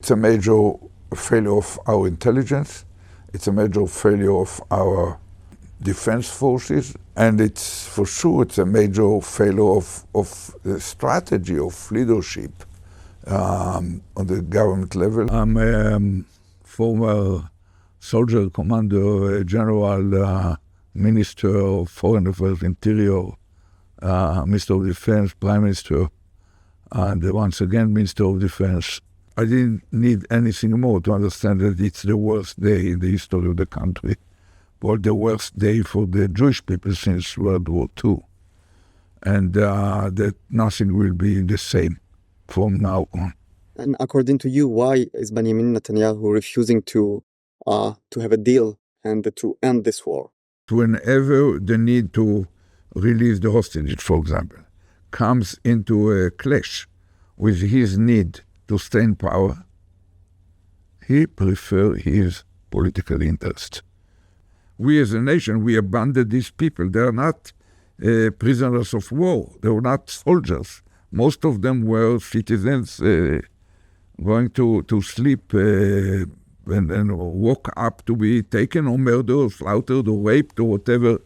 It's a major failure of our intelligence. It's a major failure of our defense forces, and it's for sure it's a major failure of the strategy of leadership on the government level. I'm a former soldier, commander, general, minister of foreign affairs, interior, minister of defense, prime minister, and once again minister of defense. I didn't need anything more to understand that it's the worst day in the history of the country, or the worst day for the Jewish people since World War II, and that nothing will be the same from now on. And according to you, why is Benjamin Netanyahu refusing to have a deal and to end this war? Whenever the need to release the hostages, for example, comes into a clash with his need to stay in power, he prefers his political interest. We as a nation, we abandoned these people. They are not prisoners of war. They were not soldiers. Most of them were citizens going to sleep and woke up to be taken or murdered or slaughtered or raped or whatever.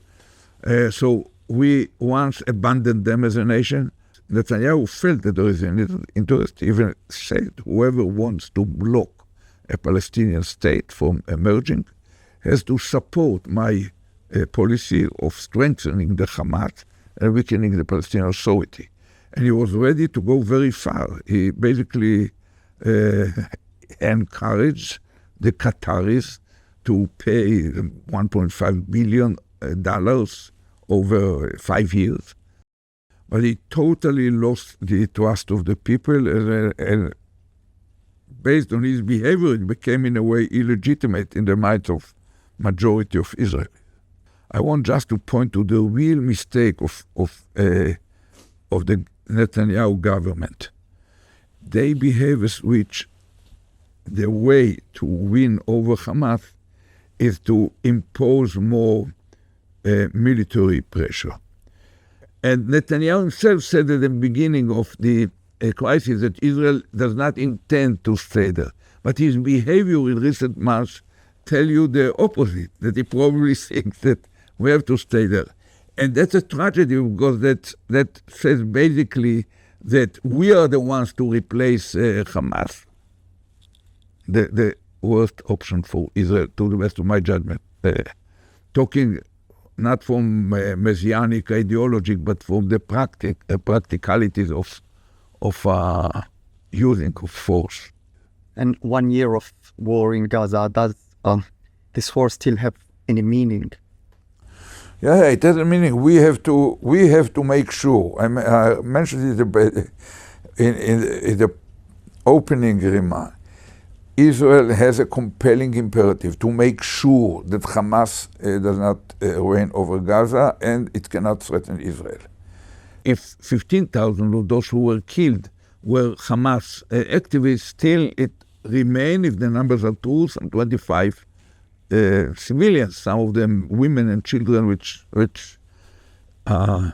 So we once abandoned them as a nation. Netanyahu felt that there is an interest. He even said whoever wants to block a Palestinian state from emerging has to support my policy of strengthening the Hamas and weakening the Palestinian Authority. And he was ready to go very far. He basically encouraged the Qataris to pay $1.5 billion over 5 years. But he totally lost the trust of the people, and based on his behavior, it became in a way illegitimate in the minds of majority of Israel. I want just to point to the real mistake of the Netanyahu government. They behave as which the way to win over Hamas is to impose more military pressure. And Netanyahu himself said at the beginning of the crisis that Israel does not intend to stay there. But his behavior in recent months tell you the opposite, that he probably thinks that we have to stay there. And that's a tragedy because that says basically that we are the ones to replace Hamas. The worst option for Israel, to the best of my judgment. Talking not from messianic ideology, but from the practicalities of using of force. And 1 year of war in Gaza, does this war still have any meaning? Yeah, it has a meaning. We have to make sure. I mentioned it in the opening remark. Israel has a compelling imperative to make sure that Hamas does not reign over Gaza and it cannot threaten Israel. If 15,000 of those who were killed were Hamas activists, still it remains, if the numbers are true, some 25 civilians, some of them women and children, which no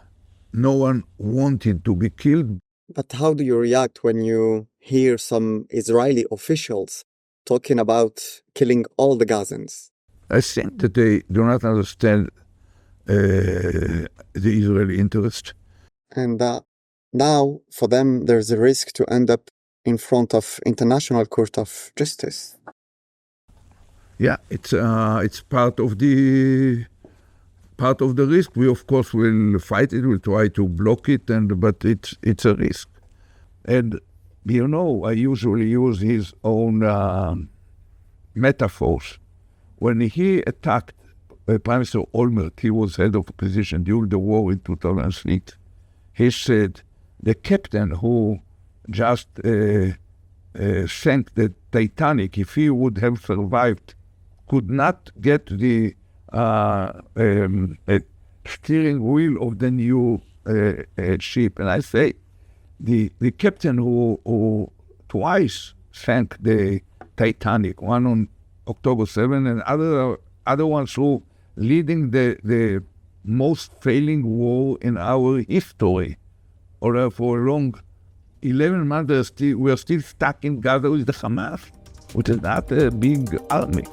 one wanted to be killed. But how do you react when you hear some Israeli officials talking about killing all the Gazans? I think that they do not understand the Israeli interest. And now, for them, there's a risk to end up in front of International Court of Justice. Yeah, it's part of the risk. We of course will fight it. We'll try to block it, but it's a risk. And I usually use his own metaphors. When he attacked Prime Minister Olmert, he was head of opposition during the war in 2006. He said the captain who just sank the Titanic, if he would have survived, could not get the steering wheel of the new ship. And I say, the captain who twice sank the Titanic, one on October 7, and other ones who leading the most failing war in our history, or for a long 11 months we are still stuck in Gaza with the Hamas, which is not a big army.